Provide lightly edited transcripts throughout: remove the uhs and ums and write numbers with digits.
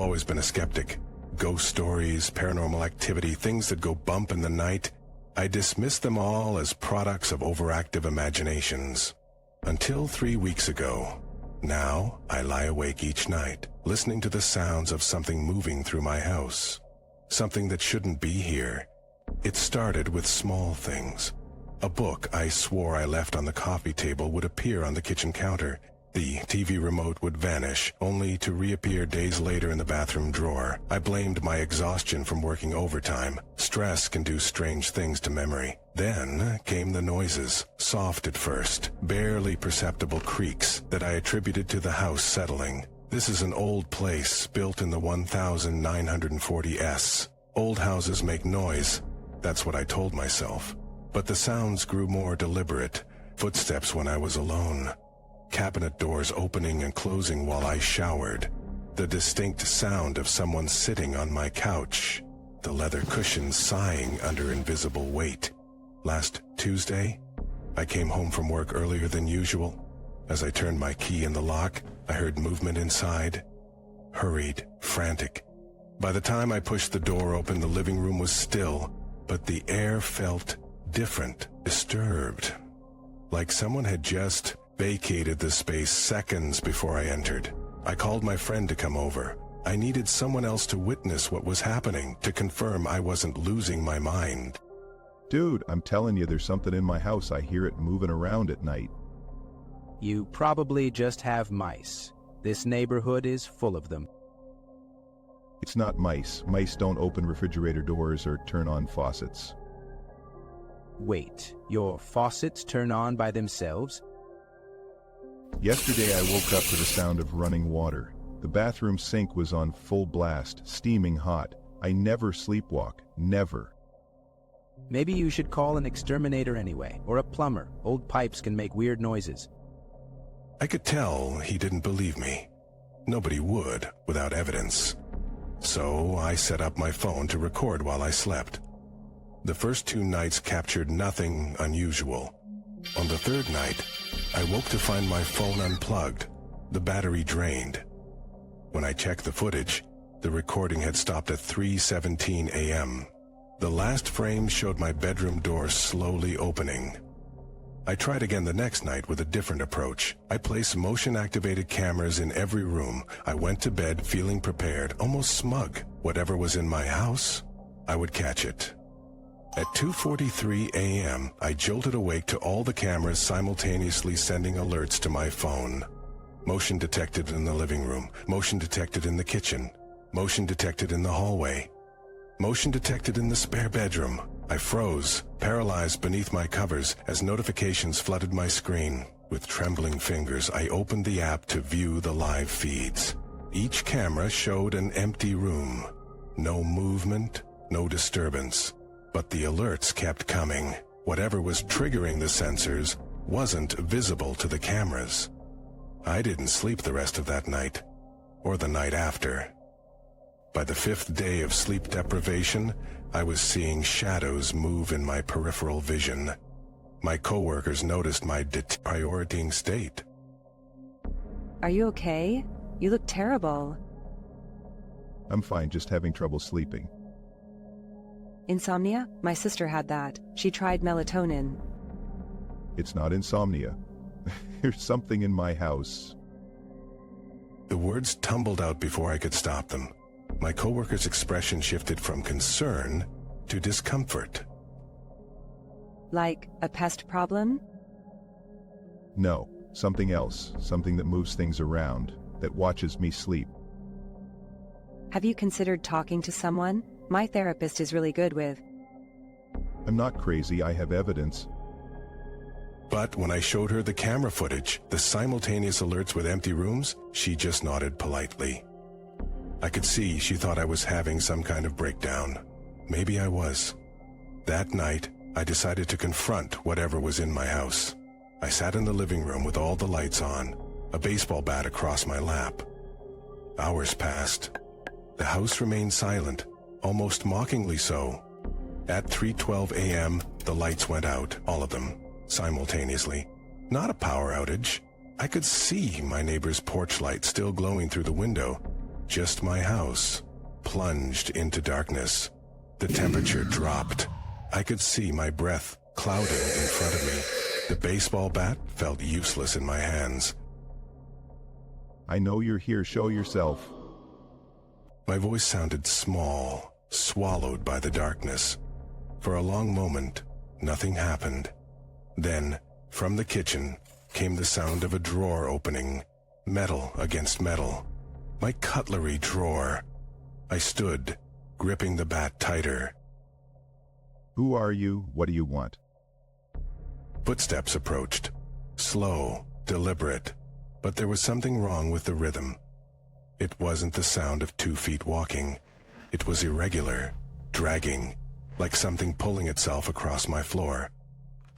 always been a skeptic. Ghost stories, paranormal activity, things that go bump in the night, I dismissed them all as products of overactive imaginations. Until 3 weeks ago. Now, I lie awake each night, listening to the sounds of something moving through my house. Something that shouldn't be here. It started with small things. A book I swore I left on the coffee table would appear on the kitchen counter. The TV remote would vanish, only to reappear days later in the bathroom drawer. I blamed my exhaustion from working overtime. Stress can do strange things to memory. Then came the noises, soft at first, barely perceptible creaks that I attributed to the house settling. This is an old place built in the 1940s. Old houses make noise. That's what I told myself. But the sounds grew more deliberate. Footsteps when I was alone. Cabinet doors opening and closing while I showered. The distinct sound of someone sitting on my couch. The leather cushions sighing under invisible weight. Last Tuesday, I came home from work earlier than usual. As I turned my key in the lock, I heard movement inside. Hurried, frantic. By the time I pushed the door open, the living room was still, but the air felt different, disturbed. Like someone had just vacated the space seconds before I entered. I called my friend to come over. I needed someone else to witness what was happening, to confirm I wasn't losing my mind. Dude, I'm telling you, there's something in my house. I hear it moving around at night. You probably just have mice. This neighborhood is full of them. It's not mice. Mice don't open refrigerator doors or turn on faucets. Wait, your faucets turn on by themselves? Yesterday I woke up to the sound of running water. The bathroom sink was on full blast, steaming hot. I never sleepwalk, never. Maybe you should call an exterminator anyway, or a plumber. Old pipes can make weird noises. I could tell he didn't believe me. Nobody would, without evidence. So I set up my phone to record while I slept. The first 2 nights captured nothing unusual. On the 3rd night, I woke to find my phone unplugged, the battery drained. When I checked the footage, the recording had stopped at 3:17 a.m. The last frame showed my bedroom door slowly opening. I tried again the next night with a different approach. I placed motion-activated cameras in every room. I went to bed feeling prepared, almost smug. Whatever was in my house, I would catch it. At 2:43 a.m., I jolted awake to all the cameras simultaneously sending alerts to my phone. Motion detected in the living room, motion detected in the kitchen, motion detected in the hallway, motion detected in the spare bedroom. I froze, paralyzed beneath my covers as notifications flooded my screen. With trembling fingers, I opened the app to view the live feeds. Each camera showed an empty room. No movement, no disturbance. But the alerts kept coming. Whatever was triggering the sensors wasn't visible to the cameras. I didn't sleep the rest of that night, or the night after. By the 5th day of sleep deprivation, I was seeing shadows move in my peripheral vision. My coworkers noticed my deteriorating state. Are you okay? You look terrible. I'm fine, just having trouble sleeping. Insomnia? My sister had that. She tried melatonin. It's not insomnia. There's something in my house. The words tumbled out before I could stop them. My coworker's expression shifted from concern to discomfort. Like a pest problem? No, something else. Something that moves things around, that watches me sleep. Have you considered talking to someone? My therapist is really good with. I'm not crazy, I have evidence. But when I showed her the camera footage, the simultaneous alerts with empty rooms, she just nodded politely. I could see she thought I was having some kind of breakdown. Maybe I was. That night, I decided to confront whatever was in my house. I sat in the living room with all the lights on, a baseball bat across my lap. Hours passed. The house remained silent, almost mockingly so. At 3:12 a.m., the lights went out, all of them, simultaneously. Not a power outage. I could see my neighbor's porch light still glowing through the window, just my house, plunged into darkness. The temperature dropped. I could see my breath clouding in front of me. The baseball bat felt useless in my hands. I know you're here, show yourself. My voice sounded small, swallowed by the darkness. For a long moment, nothing happened. Then, from the kitchen, came the sound of a drawer opening, metal against metal. My cutlery drawer. I stood, gripping the bat tighter. Who are you? What do you want? Footsteps approached, slow, deliberate, but there was something wrong with the rhythm. It wasn't the sound of 2 feet walking. It was irregular, dragging, like something pulling itself across my floor.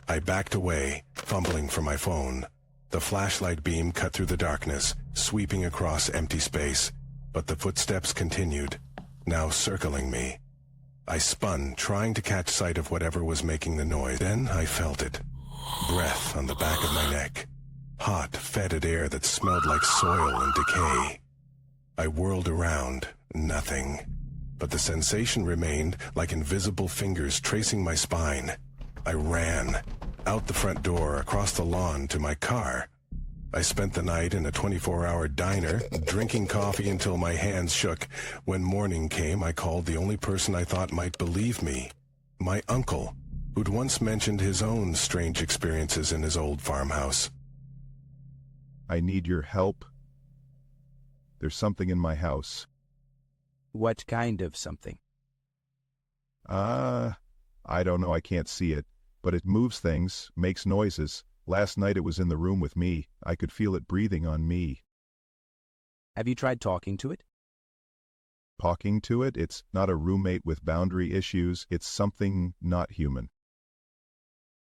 I backed away, fumbling for my phone. The flashlight beam cut through the darkness, sweeping across empty space, but the footsteps continued, now circling me. I spun, trying to catch sight of whatever was making the noise. Then I felt it. Breath on the back of my neck. Hot, fetid air that smelled like soil and decay. I whirled around, nothing. But the sensation remained, like invisible fingers tracing my spine. I ran, out the front door, across the lawn to my car. I spent the night in a 24-hour diner, drinking coffee until my hands shook. When morning came, I called the only person I thought might believe me, my uncle, who'd once mentioned his own strange experiences in his old farmhouse. I need your help. There's something in my house. What kind of something? I don't know, I can't see it, but it moves things, makes noises. Last night it was in the room with me. I could feel it breathing on me. Have you tried talking to it? Talking to it? It's not a roommate with boundary issues. It's something not human.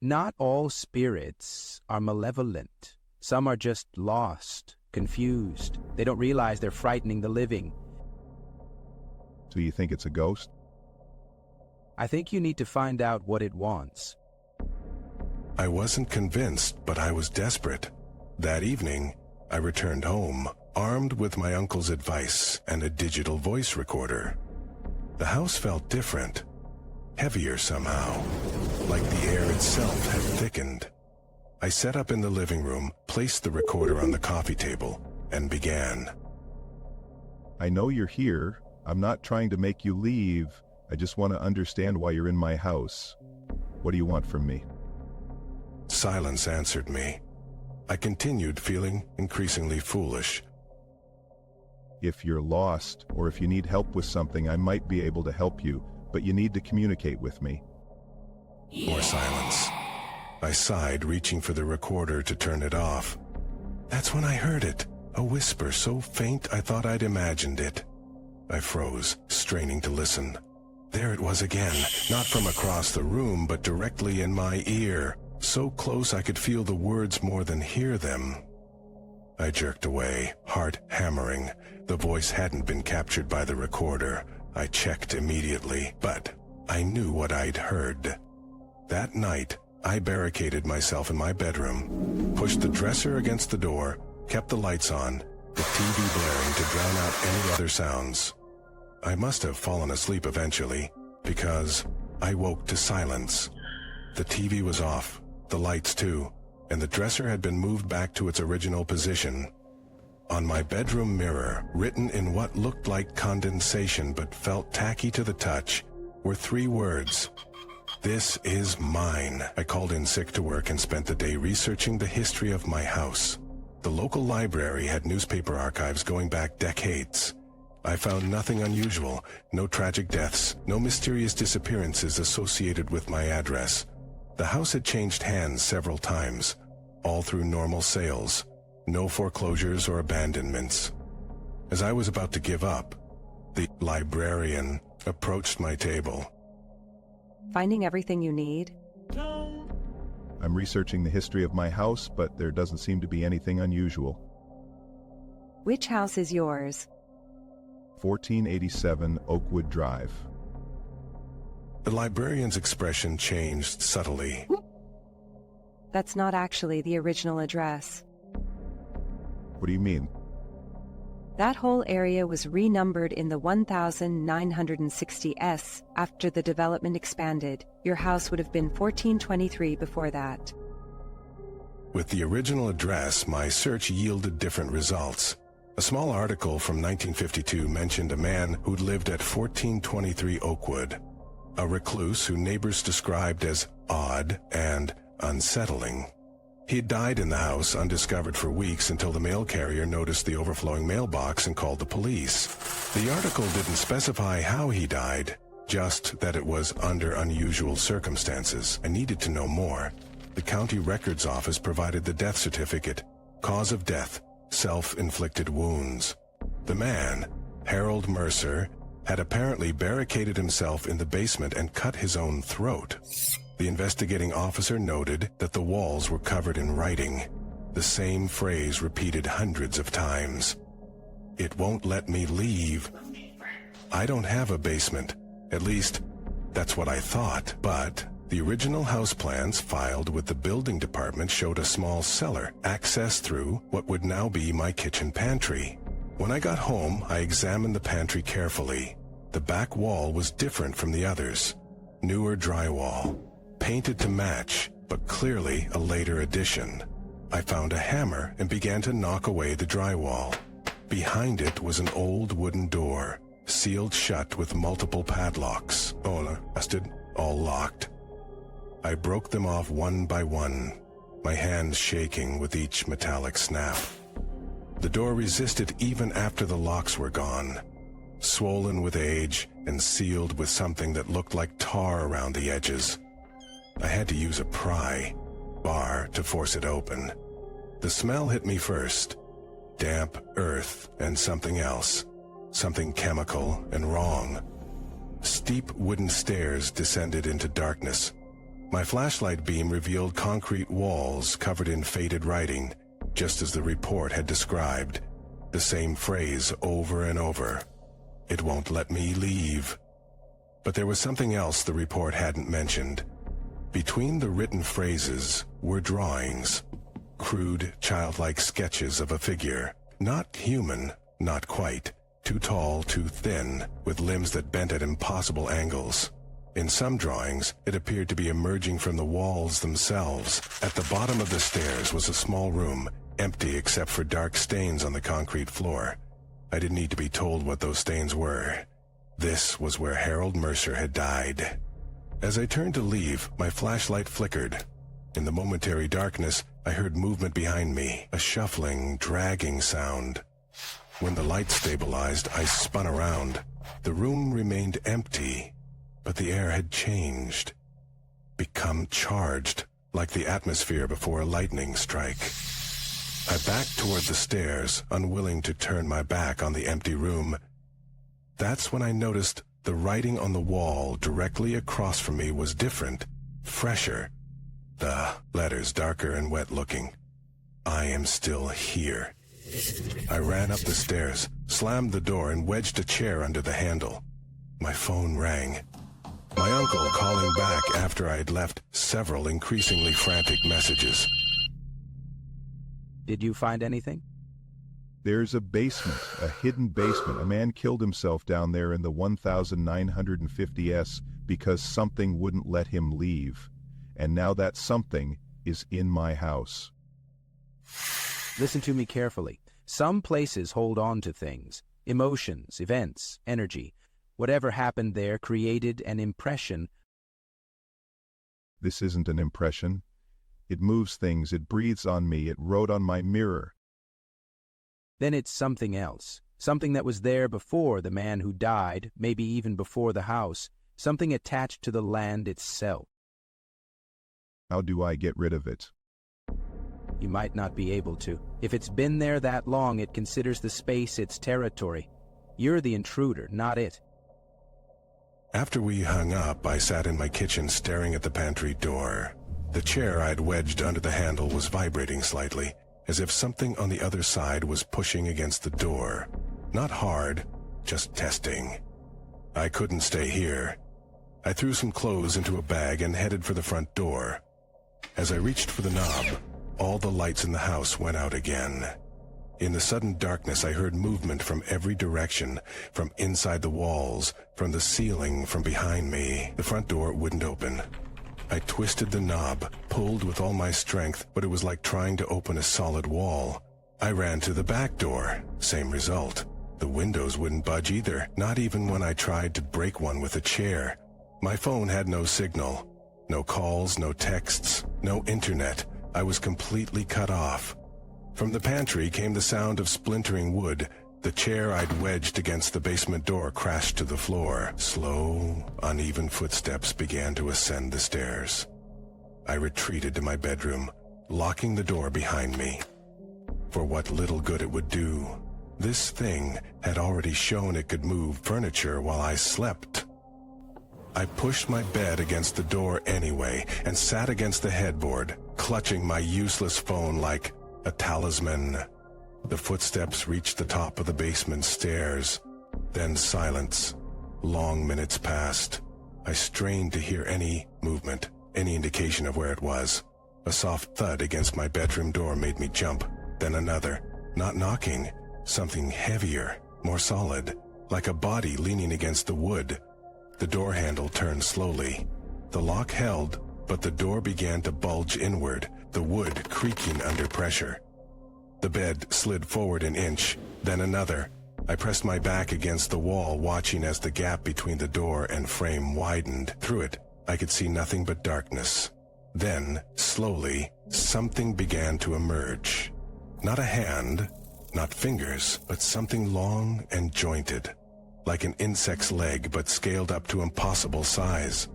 Not all spirits are malevolent. Some are just lost, confused. They don't realize they're frightening the living. So you think it's a ghost? I think you need to find out what it wants. I wasn't convinced, but I was desperate. That evening, I returned home, armed with my uncle's advice and a digital voice recorder. The house felt different, heavier somehow, like the air itself had thickened. I set up in the living room, placed the recorder on the coffee table, and began. I know you're here. I'm not trying to make you leave. I just want to understand why you're in my house. What do you want from me? Silence answered me. I continued, feeling increasingly foolish. If you're lost, or if you need help with something, I might be able to help you, but you need to communicate with me. More silence. I sighed, reaching for the recorder to turn it off. That's when I heard it, a whisper so faint I thought I'd imagined it. I froze, straining to listen. There it was again, not from across the room, but directly in my ear. So close I could feel the words more than hear them. I jerked away, heart hammering. The voice hadn't been captured by the recorder. I checked immediately, but I knew what I'd heard. That night, I barricaded myself in my bedroom, pushed the dresser against the door, kept the lights on, the TV blaring to drown out any other sounds. I must have fallen asleep eventually, because I woke to silence. The TV was off. The lights too, and the dresser had been moved back to its original position. On my bedroom mirror, written in what looked like condensation but felt tacky to the touch, were 3 words. This is mine. I called in sick to work and spent the day researching the history of my house. The local library had newspaper archives going back decades. I found nothing unusual, no tragic deaths, no mysterious disappearances associated with my address. The house had changed hands several times, all through normal sales, no foreclosures or abandonments. As I was about to give up, the librarian approached my table. Finding everything you need? I'm researching the history of my house, but there doesn't seem to be anything unusual. Which house is yours? 1487 Oakwood Drive. The librarian's expression changed subtly. That's not actually the original address. What do you mean? That whole area was renumbered in the 1960s after the development expanded. Your house would have been 1423 before that. With the original address, my search yielded different results. A small article from 1952 mentioned a man who'd lived at 1423 Oakwood, a recluse who neighbors described as odd and unsettling. He had died in the house undiscovered for weeks until the mail carrier noticed the overflowing mailbox and called the police. The article didn't specify how he died, just that it was under unusual circumstances. I needed to know more. The county records office provided the death certificate. Cause of death, self-inflicted wounds. The man, Harold Mercer, had apparently barricaded himself in the basement and cut his own throat. The investigating officer noted that the walls were covered in writing, the same phrase repeated hundreds of times. "It won't let me leave." I don't have a basement. At least, that's what I thought. But the original house plans filed with the building department showed a small cellar, accessed through what would now be my kitchen pantry. When I got home, I examined the pantry carefully. The back wall was different from the others. Newer drywall, painted to match, but clearly a later addition. I found a hammer and began to knock away the drywall. Behind it was an old wooden door, sealed shut with multiple padlocks, all locked. I broke them off one by one, my hands shaking with each metallic snap. The door resisted even after the locks were gone, swollen with age and sealed with something that looked like tar around the edges. I had to use a pry bar to force it open. The smell hit me first. Damp earth and something else. Something chemical and wrong. Steep wooden stairs descended into darkness. My flashlight beam revealed concrete walls covered in faded writing, just as the report had described. The same phrase over and over. "It won't let me leave." But there was something else the report hadn't mentioned. Between the written phrases were drawings, crude, childlike sketches of a figure. Not human, not quite. Too tall, too thin, with limbs that bent at impossible angles. In some drawings, it appeared to be emerging from the walls themselves. At the bottom of the stairs was a small room, empty except for dark stains on the concrete floor. I didn't need to be told what those stains were. This was where Harold Mercer had died. As I turned to leave, my flashlight flickered. In the momentary darkness, I heard movement behind me, a shuffling, dragging sound. When the light stabilized, I spun around. The room remained empty, but the air had changed, become charged, like the atmosphere before a lightning strike. I backed toward the stairs, unwilling to turn my back on the empty room. That's when I noticed the writing on the wall directly across from me was different, fresher. The letters darker and wet-looking. "I am still here." I ran up the stairs, slammed the door, and wedged a chair under the handle. My phone rang. My uncle calling back after I had left several increasingly frantic messages. Did you find anything? There's a basement, a hidden basement. A man killed himself down there in the 1950s because something wouldn't let him leave. And now that something is in my house. Listen to me carefully. Some places hold on to things, emotions, events, energy. Whatever happened there created an impression. This isn't an impression. It moves things, it breathes on me, it wrote on my mirror. Then it's something else. Something that was there before the man who died, maybe even before the house. Something attached to the land itself. How do I get rid of it? You might not be able to. If it's been there that long, it considers the space its territory. You're the intruder, not it. After we hung up, I sat in my kitchen staring at the pantry door. The chair I'd wedged under the handle was vibrating slightly, as if something on the other side was pushing against the door. Not hard, just testing. I couldn't stay here. I threw some clothes into a bag and headed for the front door. As I reached for the knob, all the lights in the house went out again. In the sudden darkness, I heard movement from every direction, from inside the walls, from the ceiling, from behind me. The front door wouldn't open. I twisted the knob, pulled with all my strength, but it was like trying to open a solid wall. I ran to the back door. Same result. The windows wouldn't budge either, not even when I tried to break one with a chair. My phone had no signal. No calls, no texts, no internet. I was completely cut off. From the pantry came the sound of splintering wood. The chair I'd wedged against the basement door crashed to the floor. Slow, uneven footsteps began to ascend the stairs. I retreated to my bedroom, locking the door behind me. For what little good it would do, this thing had already shown it could move furniture while I slept. I pushed my bed against the door anyway and sat against the headboard, clutching my useless phone like a talisman. The footsteps reached the top of the basement stairs. Then silence. Long minutes passed. I strained to hear any movement, any indication of where it was. A soft thud against my bedroom door made me jump. Then another. Not knocking. Something heavier, more solid, like a body leaning against the wood. The door handle turned slowly. The lock held, but the door began to bulge inward, the wood creaking under pressure. The bed slid forward an inch, then another. I pressed my back against the wall, watching as the gap between the door and frame widened. Through it, I could see nothing but darkness. Then, slowly, something began to emerge. Not a hand, not fingers, but something long and jointed, like an insect's leg but scaled up to impossible size.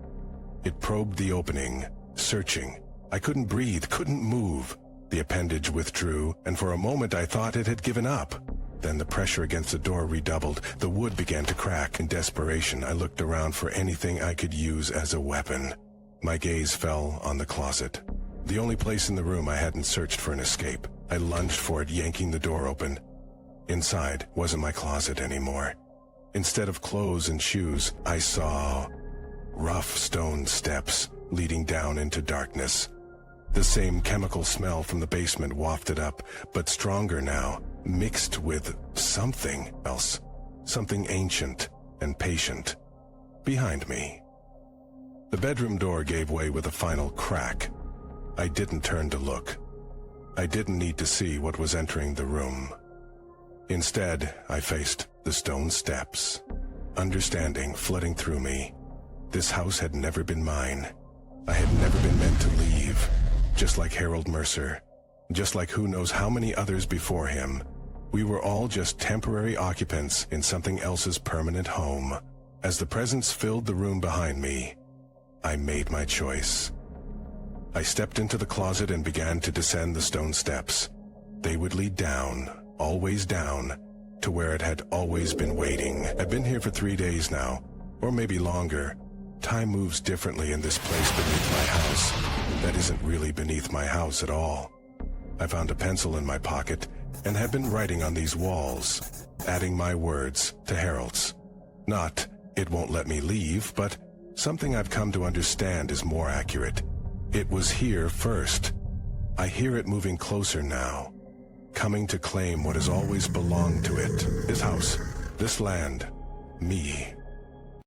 It probed the opening, searching. I couldn't breathe, couldn't move. The appendage withdrew, and for a moment I thought it had given up. Then the pressure against the door redoubled. The wood began to crack. In desperation, I looked around for anything I could use as a weapon. My gaze fell on the closet. The only place in the room I hadn't searched for an escape. I lunged for it, yanking the door open. Inside wasn't my closet anymore. Instead of clothes and shoes, I saw rough stone steps leading down into darkness. The same chemical smell from the basement wafted up, but stronger now, mixed with something else, something ancient and patient. Behind me. The bedroom door gave way with a final crack. I didn't turn to look. I didn't need to see what was entering the room. Instead, I faced the stone steps. Understanding flooding through me. This house had never been mine. I had never been meant to leave. Just like Harold Mercer. Just like who knows how many others before him. We were all just temporary occupants in something else's permanent home. As the presence filled the room behind me, I made my choice. I stepped into the closet and began to descend the stone steps. They would lead down, always down, to where it had always been waiting. I've been here for 3 days now, or maybe longer. Time moves differently in this place beneath my house. That isn't really beneath my house at all. I found a pencil in my pocket and have been writing on these walls, adding my words to Harold's. Not, "It won't let me leave," but something I've come to understand is more accurate. It was here first. I hear it moving closer now, coming to claim what has always belonged to it. This house, this land, me.